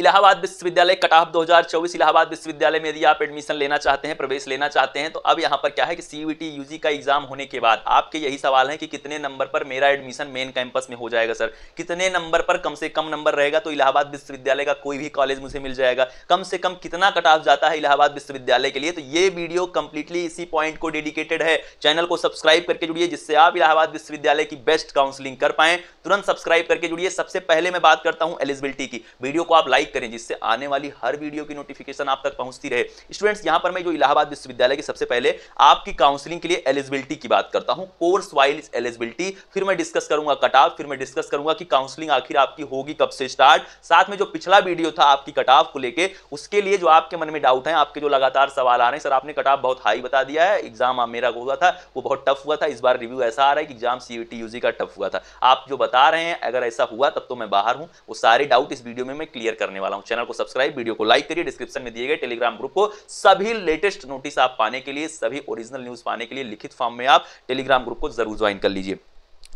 इलाहाबाद विश्वविद्यालय cut off 2024 Allahabad विश्वविद्यालय में यदि आप एडमिशन लेना चाहते हैं, प्रवेश लेना चाहते हैं, तो अब यहाँ पर क्या है कि सीयूईटी यूजी का एग्जाम होने के बाद आपके यही सवाल है कि कितने नंबर पर मेरा एडमिशन मेन कैंपस में हो जाएगा सर, कितने नंबर पर कम से कम नंबर रहेगा तो इलाहाबाद विश्वविद्यालय का कोई भी कॉलेज मुझे मिल जाएगा, कम से कम कितना कट ऑफ जाता है इलाहाबाद विश्वविद्यालय के लिए। तो ये वीडियो कंप्लीटली इसी पॉइंट को डेडिकेटेड है। चैनल को सब्सक्राइब करके जुड़िए जिससे आप इलाहाबाद विश्वविद्यालय की बेस्ट काउंसलिंग कर पाएं। तुरंत सब्सक्राइब करके जुड़िए। सबसे पहले मैं बात करता हूं एलिजिबिलिटी की। वीडियो को आप लाइक करें जिससे आने वाली हर वीडियो की नोटिफिकेशन आप तक पहुंचती रहे। स्टूडेंट्स, यहां पर मैं जो इलाहाबाद विश्वविद्यालय की सबसे पहले आपकी काउंसलिंग के लिए एलिजिबिलिटी की बात करता हूं, कोर्स वाइज एलिजिबिलिटी, फिर मैं डिस्कस करूंगा कट ऑफ, फिर मैं डिस्कस करूंगा कि काउंसलिंग आखिर आपकी होगी कब से स्टार्ट। साथ में जो पिछला वीडियो था आपकी कट ऑफ को लेके, उसके लिए जो आपके मन में डाउट है, आपके जो लगातार सवाल आ रहे हैं, सर आपने कट ऑफ बहुत हाई बता दिया है, एग्जाम मेरा हुआ था वो बहुत टफ हुआ था, इस बार रिव्यू ऐसा आ रहा है कि एग्जाम सीयूईटी यूजी का टफ हुआ था। आप जो बता रहे हैं अगर ऐसा हुआ तब तो मैं बाहर हूं, वो सारे डाउट इस वीडियो में मैं क्लियर करने वाला हूं। चैनल को सब्सक्राइब, वीडियो को लाइक करिए, डिस्क्रिप्शन में दिए गए टेलीग्राम ग्रुप को सभी लेटेस्ट नोटिस आप पाने के लिए, सभी ओरिजिनल न्यूज पाने के लिए लिखित फॉर्म में आप टेलीग्राम ग्रुप को जरूर ज्वाइन कर लीजिए।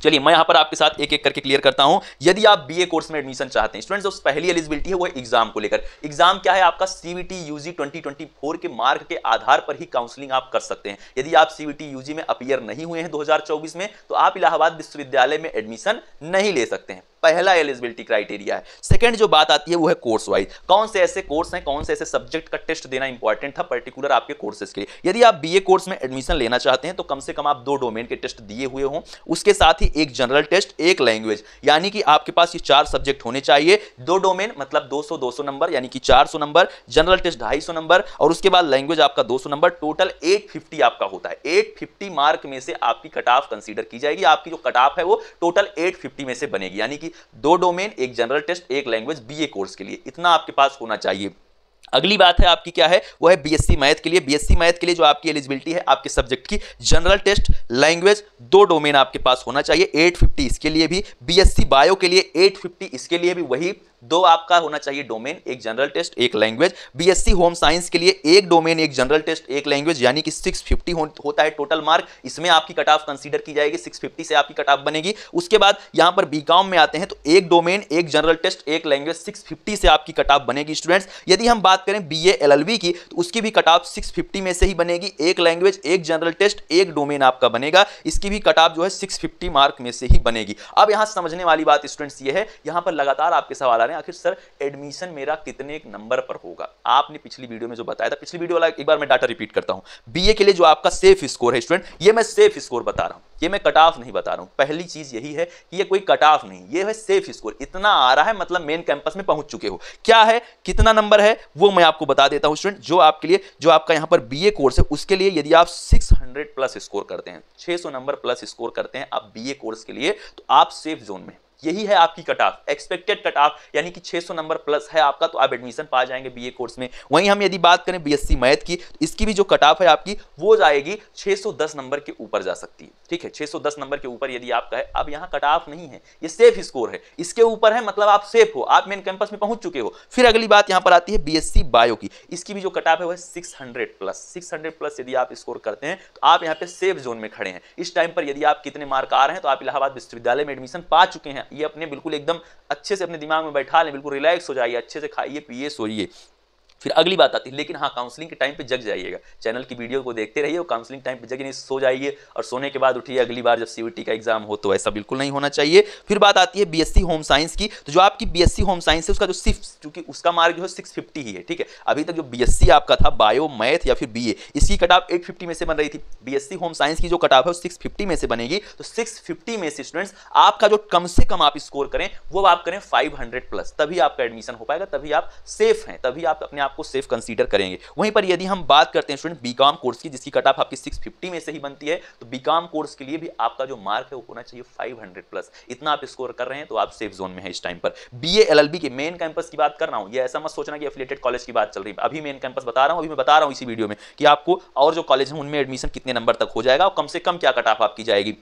चलिए मैं यहां पर आपके साथ एक एक करके क्लियर करता हूं। यदि आप बीए कोर्स में एडमिशन चाहते हैं स्टूडेंट्स, जो पहली एलिजिबिलिटी है वो एग्जाम को लेकर। एग्जाम क्या है आपका? सीयूईटी यूजी 2024 के मार्क के आधार पर ही काउंसलिंग आप कर सकते हैं। यदि आप सीयूईटी यूजी में अपीयर नहीं हुए हैं 2024 में तो आप इलाहाबाद विश्वविद्यालय में एडमिशन नहीं ले सकते हैं। पहला एलिजिबिलिटी क्राइटेरिया है। सेकंड जो बात आती है वो है कोर्स वाइज। कौन से ऐसे कोर्स हैं, कौन से ऐसे सब्जेक्ट का टेस्ट देना इंपॉर्टेंट था पर्टिकुलर आपके कोर्सेज के लिए। यदि आप बीए कोर्स में एडमिशन लेना चाहते हैं तो कम से कम आप 2 डोमेन के टेस्ट दिए हुए हों, उसके साथ ही एक जनरल टेस्ट, एक लैंग्वेज, यानी कि आपके पास ये 4 सब्जेक्ट होने चाहिए। 2 डोमेन मतलब 200 नंबर यानी कि 400 नंबर, जनरल टेस्ट 250 नंबर और उसके बाद लैंग्वेज आपका 200 नंबर, टोटल 850 आपका होता है। 850 मार्क में से आपकी कट ऑफ कंसीडर की जाएगी। आपकी जो कट ऑफ है वो टोटल 850 में से बनेगी, यानी कि 2 डोमेन, एक जनरल टेस्ट, एक लैंग्वेज बीए कोर्स के लिए, इतना आपके पास होना चाहिए। अगली बात है आपकी क्या है, वो है बीएससी मैथ के लिए। बीएससी मैथ के लिए जो आपकी एलिजिबिलिटी है आपके सब्जेक्ट की, जनरल टेस्ट, लैंग्वेज, 2 डोमेन आपके पास होना चाहिए। 850 इसके लिए भी, बीएससी बायो के लिए 850 इसके लिए भी वही 2 आपका होना चाहिए डोमेन, एक जनरल टेस्ट, एक लैंग्वेज। बीएससी होम साइंस के लिए 1 डोमेन, एक जनरल टेस्ट, एक लैंग्वेज, यानी कि 650 होता है टोटल मार्क। इसमें आपकी कट ऑफ कंसीडर की जाएगी, 650 से आपकी कट ऑफ बनेगी। उसके बाद यहां पर बीकॉम में आते हैं तो 1 डोमेन, एक जनरल टेस्ट, एक लैंग्वेज, 650 से आपकी कट ऑफ बनेगी। स्टूडेंट्स, यदि हम बात करें बीए एलएलबी की तो उसकी भी कट ऑफ 650 में से ही बनेगी। एक लैंग्वेज, एक जनरल टेस्ट, एक डोमेन आपका बनेगा, इसकी भी कट ऑफ जो है 650 मार्क में से ही बनेगी। अब यहां समझने वाली बात स्टूडेंट्स ये है, यहां पर लगातार आपके सवाल आ रहे हैं आखिर सर एडमिशन मेरा कितने नंबर पर होगा। आपने पिछली वीडियो में जो बताया था, पिछली वीडियो वाला एक बार मैं डाटा रिपीट करता हूं। बीए के लिए जो आपका सेफ स्कोर है स्टूडेंट, ये मैं सेफ स्कोर बता रहा हूं, ये मैं कट ऑफ नहीं बता रहा हूं। पहली चीज यही है कि ये कोई कट ऑफ नहीं, ये है सेफ स्कोर। इतना आ रहा है मतलब मेन कैंपस में पहुंच चुके हो। क्या है, कितना नंबर है वो मैं आपको बता देता हूं स्टूडेंट। जो आपके लिए, जो आपका यहां पर बीए कोर्स है उसके लिए यदि आप 600 प्लस स्कोर करते हैं, 600 नंबर प्लस स्कोर करते हैं आप बीए कोर्स के लिए, तो आप सेफ जोन में। यही है आपकी cut off, expected cut off, यानी कि 600 नंबर प्लस है आपका तो आप एडमिशन पा जाएंगे बीए कोर्स में। वहीं हम यदि बात करें बीएससी मैथ की, तो इसकी भी जो कट ऑफ है आपकी वो जाएगी 610 नंबर के ऊपर जा सकती है। ठीक है, 610 नंबर के ऊपर यदि आपका है। अब यहाँ कट ऑफ नहीं है, ये सेफ स्कोर है, इसके ऊपर है मतलब आप सेफ हो, आप मेन कैंपस में पहुंच चुके हो। फिर अगली बात यहाँ पर आती है बीएससी बायो की। इसकी भी जो कट ऑफ है वह 600 प्लस। 600 प्लस यदि आप स्कोर करते हैं तो आप यहाँ पे सेफ जोन में खड़े हैं। इस टाइम पर यदि आप कितने मार्क आ रहे हैं तो आप इलाहाबाद विश्वविद्यालय में एडमिशन पा चुके हैं। ये अपने बिल्कुल एकदम अच्छे से अपने दिमाग में बैठा लें, बिल्कुल रिलैक्स हो जाइए, अच्छे से खाइए पिए सोइए। फिर अगली बात आती है, लेकिन हाँ काउंसलिंग के टाइम पे जग जाइएगा। चैनल की वीडियो को देखते रहिए, काउंसलिंग टाइम पे जग नहीं, सो जाइए और सोने के बाद उठिए अगली बार जब सीयूईटी का एग्जाम हो, तो ऐसा बिल्कुल नहीं होना चाहिए। फिर बात आती है बीएससी होम साइंस की। तो जो आपकी बीएससी होम साइंस है उसका जो सिर्फ, क्योंकि उसका मार्क जो है 650 ही है। ठीक है, अभी तक जो बीएससी आपका था बायो, मैथ या फिर बीए, इसकी कट ऑफ 850 में से बन रही थी। बीएससी होम साइंस की जो कट ऑफ है 650 में से बनेगी। तो 650 में से स्टूडेंट्स आपका जो कम से कम आप स्कोर करें वो आप करें 500 प्लस, तभी आपका एडमिशन हो पाएगा, तभी आप सेफ हैं, तभी आप अपने आप को सेफ कंसीडर करेंगे। वहीं पर यदि हम बात करते हैं स्टूडेंट बीकॉम कोर्स की, जिसकी कट ऑफ आपकी 650 में से ही बनती है, तो बीकॉम कोर्स के लिए भी आपका जो मार्क है वो होना चाहिए 500 प्लस। इतना आप स्कोर कर रहे हैं तो आप सेफ जोन में हैं इस टाइम पर। बीए एलएलबी के मेन कैंपस की बात कर रहा हूं, ये ऐसा मत सोचना कि एफिलिएटेड कॉलेज की बात चल रही है। अभी मेन कैंपस बता रहा हूं, अभी मैं बता रहा हूं इसी वीडियो में कि आपको और जो कॉलेज है उनमें एडमिशन कितने नंबर तक हो जाएगा और कम से कम क्या कट ऑफ आपकी जाएगी।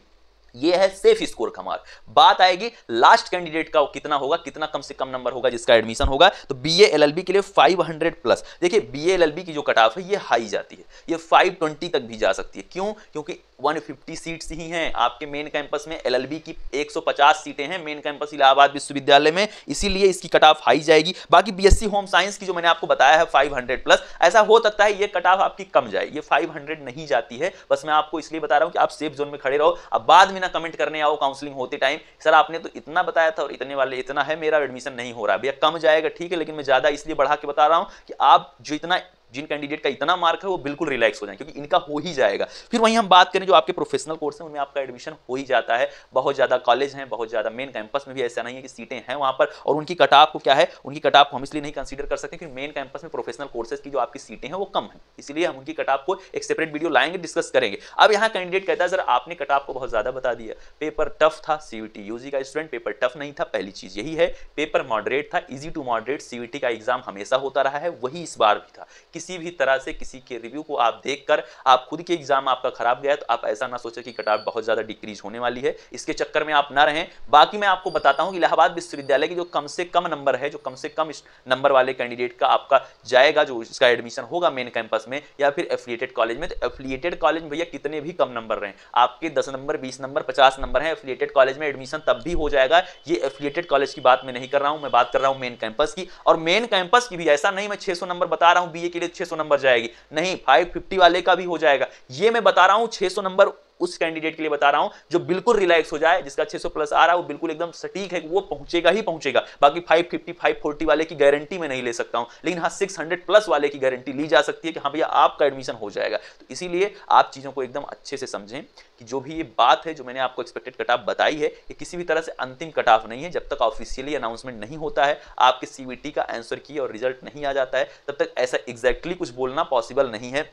ये है सेफ स्कोर का मार्क। बात आएगी लास्ट कैंडिडेट का कितना होगा, कितना कम से कम नंबर होगा जिसका एडमिशन होगा। तो बीए एलएलबी के लिए 500 प्लस। देखिए बीए एलएलबी की जो कट ऑफ है ये हाई जाती है, ये 520 तक भी जा सकती है। क्यों? क्योंकि 150 सीट्स ही हैं आपके मेन कैंपस में। एलएलबी की 150 सीटें हैं मेन कैंपस इलाहाबाद विश्वविद्यालय में, इसीलिए इसकी कट ऑफ हाई जाएगी। बाकी बीएससी होम साइंस की जो मैंने आपको बताया है 500 प्लस, ऐसा हो सकता है ये कट ऑफ आपकी कम जाए, ये 500 नहीं जाती है। बस मैं आपको इसलिए बता रहा हूं कि आप सेफ जोन में खड़े रहो। अब बाद में ना कमेंट करने आओ काउंसलिंग होते टाइम, सर आपने तो इतना बताया था और इतने वाले इतना है, मेरा एडमिशन नहीं हो रहा। भैया कम जाएगा ठीक है, लेकिन मैं ज्यादा इसलिए बढ़ा के बता रहा हूं कि आप जो इतना जिन कैंडिडेट का इतना मार्क है वो बिल्कुल रिलैक्स हो जाए, क्योंकि इनका हो ही जाएगा। फिर वहीं हम बात करें जो आपके प्रोफेशनल कोर्स हैं उनमें आपका एडमिशन हो ही जाता है। बहुत ज़्यादा कॉलेज हैं, बहुत ज़्यादा मेन कैंपस में भी ऐसा नहीं है कि सीटें हैं वहाँ पर, और उनकी कट ऑफ को क्या है, उनकी कट ऑफ को हम इसलिए नहीं कंसीडर कर सकते क्योंकि मेन कैंपस में प्रोफेशनल कोर्सेज की जो आपकी सीटें हैं वो कम है, इसलिए हम उनकी कट ऑफ को एक सेपरेट वीडियो लाएंगे, डिस्कस करेंगे। अब यहाँ कैंडिडेट कहता है सर आपने कट ऑफ को बहुत ज़्यादा बता दिया, पेपर टफ था, सीयूटी यूजी का स्टूडेंट पेपर टफ नहीं था, पहली चीज़ यही है। पेपर मॉडरेट था, ईजी टू मॉडरेट सीयूटी का एग्जाम हमेशा होता रहा है, वही इस बार भी था। किसी भी तरह से किसी के रिव्यू को आप देखकर आप खुद के एग्जाम आपका खराब गया तो आप ऐसा ना सोचें कि कट ऑफ बहुत ज्यादा डिक्रीज होने वाली है, इसके चक्कर में आप ना रहें। बाकी मैं आपको बताता हूं कि इलाहाबाद विश्वविद्यालय की जो कम से कम नंबर है, जो कम से कम नंबर वाले कैंडिडेट का आपका जाएगा, जो इसका एडमिशन होगा मेन कैंपस में या फिर एफिलिएटेड कॉलेज में, तो एफिलिएटेड कॉलेज में भैया कितने भी कम नंबर रहे, आपके 10 नंबर 20 नंबर 50 नंबर है, एफिलिएटेड कॉलेज में एडमिशन तब भी हो जाएगा। ये एफिलिएटेड कॉलेज की बात मैं नहीं कर रहा हूं, मैं बात कर रहा हूं मेन कैंपस की। और मेन कैंपस की भी ऐसा नहीं मैं 600 नंबर बता रहा हूं बीए के लिए 600 नंबर जाएगी, नहीं 550 वाले का भी हो जाएगा। ये मैं बता रहा हूं 600 नंबर उस कैंडिडेट के लिए बता रहा हूं जो बिल्कुल रिलैक्स हो जाए, जिसका 600 प्लस आ रहा है वो बिल्कुल एकदम सटीक है, वो पहुंचेगा ही पहुंचेगा। बाकी 550 540 वाले की गारंटी मैं नहीं ले सकता हूं, लेकिन हाँ 600 प्लस वाले की गारंटी ली जा सकती है कि हाँ भैया आपका एडमिशन हो जाएगा। तो इसीलिए आप चीजों को एकदम अच्छे से समझें कि जो भी ये बात है, जो मैंने आपको एक्सपेक्टेड कट ऑफ बताई है, ये किसी भी तरह से अंतिम कट ऑफ नहीं है। जब तक ऑफिशियली अनाउंसमेंट नहीं होता है, आपके सीवीटी का आंसर की और रिजल्ट नहीं आ जाता है, तब तक ऐसा एग्जैक्टली कुछ बोलना पॉसिबल नहीं है।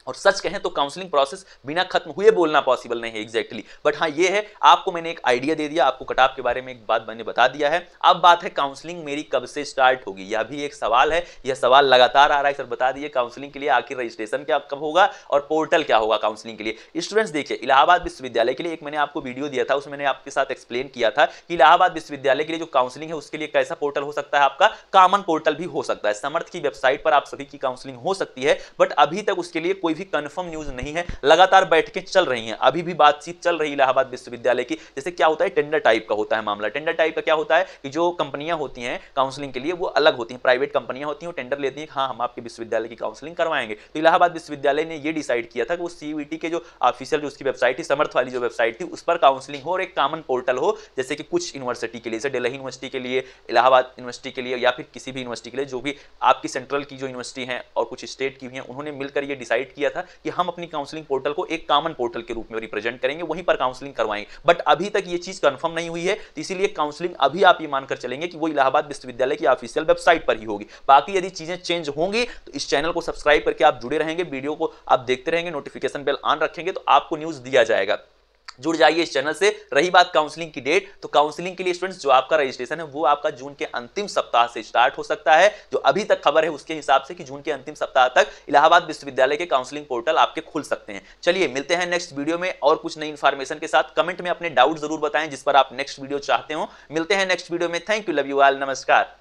और सच कहें तो काउंसलिंग प्रोसेस बिना खत्म हुए बोलना पॉसिबल नहीं है एग्जैक्टली, बट हाँ ये है आपको मैंने एक आइडिया दे दिया, आपको कट ऑफ के बारे में एक बात मैंने बता दिया है। अब बात है काउंसलिंग मेरी कब से स्टार्ट होगी, यह भी एक सवाल है, यह सवाल लगातार आ रहा है। सर बता दिए काउंसलिंग के लिए आखिर रजिस्ट्रेशन क्या कब होगा और पोर्टल क्या होगा काउंसलिंग के लिए। स्टूडेंट्स देखिए, इलाहाबाद विश्वविद्यालय के लिए एक मैंने आपको वीडियो दिया था, उसमें मैंने आपके साथ एक्सप्लेन किया था कि इलाहाबाद विश्वविद्यालय के लिए जो काउंसलिंग है उसके लिए कैसा पोर्टल हो सकता है, आपका कॉमन पोर्टल भी हो सकता है। समर्थ की वेबसाइट पर आप सभी की काउंसलिंग हो सकती है, बट अभी तक उसके लिए कोई भी कंफर्म न्यूज नहीं है, लगातार बैठकें चल रही हैं, अभी भी बातचीत चल रही है इलाहाबाद विश्वविद्यालय की। जैसे क्या होता है, टेंडर टाइप का होता है मामला। टेंडर टाइप का क्या होता है कि जो कंपनियां होती हैं काउंसलिंग के लिए वो अलग होती हैं, प्राइवेट कंपनियां होती हैं, वो टेंडर लेती हैं, हाँ हम आपके विश्वविद्यालय की काउंसलिंग करवाएंगे। तो इलाहाबाद विश्वविद्यालय ने ये डिसाइड किया था कि वो सीयूईटी के जो ऑफिशियल जो उसकी वेबसाइट थी, समर्थ वाली जो वेबसाइट थी, उस पर काउंसलिंग हो और एक कॉमन पोर्टल हो। जैसे कि कुछ यूनिवर्सिटी के लिए, जैसे दिल्ली यूनिवर्सिटी के लिए, इलाहाबाद यूनिवर्सिटी के लिए, या फिर किसी भी यूनिवर्सिटी के लिए जो भी आपकी सेंट्रल की जो यूनिवर्सिटी है और कुछ स्टेट की भी हैं, उन्होंने मिलकर ये डिसाइड किया था कि हम अपनी काउंसलिंग पोर्टल को एक कॉमन पोर्टल के रूप में रिप्रेजेंट करेंगे, वहीं पर काउंसलिंग करवाएंगे। बट अभी तक ये चीज कंफर्म नहीं हुई है, तो इसीलिए काउंसलिंग अभी आप ये मानकर चलेंगे कि वो इलाहाबाद विश्वविद्यालय की ऑफिशियल वेबसाइट पर ही होगी। बाकी यदि चीजें चेंज होंगी तो इस चैनल को सब्सक्राइब करके आप जुड़े रहेंगे, वीडियो को आप देखते रहेंगे, नोटिफिकेशन बेल ऑन रखेंगे तो आपको न्यूज दिया जाएगा। जुड़ जाइए इस चैनल से। रही बात काउंसलिंग की डेट, तो काउंसलिंग के लिए स्टूडेंट्स जो आपका रजिस्ट्रेशन है वो आपका जून के अंतिम सप्ताह से स्टार्ट हो सकता है। जो अभी तक खबर है उसके हिसाब से कि जून के अंतिम सप्ताह तक इलाहाबाद विश्वविद्यालय के काउंसलिंग पोर्टल आपके खुल सकते हैं। चलिए मिलते हैं नेक्स्ट वीडियो में और कुछ नई इंफॉर्मेशन के साथ। कमेंट में अपने डाउट जरूर बताएं जिस पर आप नेक्स्ट वीडियो चाहते हो। मिलते हैं नेक्स्ट वीडियो में। Thank you, love you all, नमस्कार।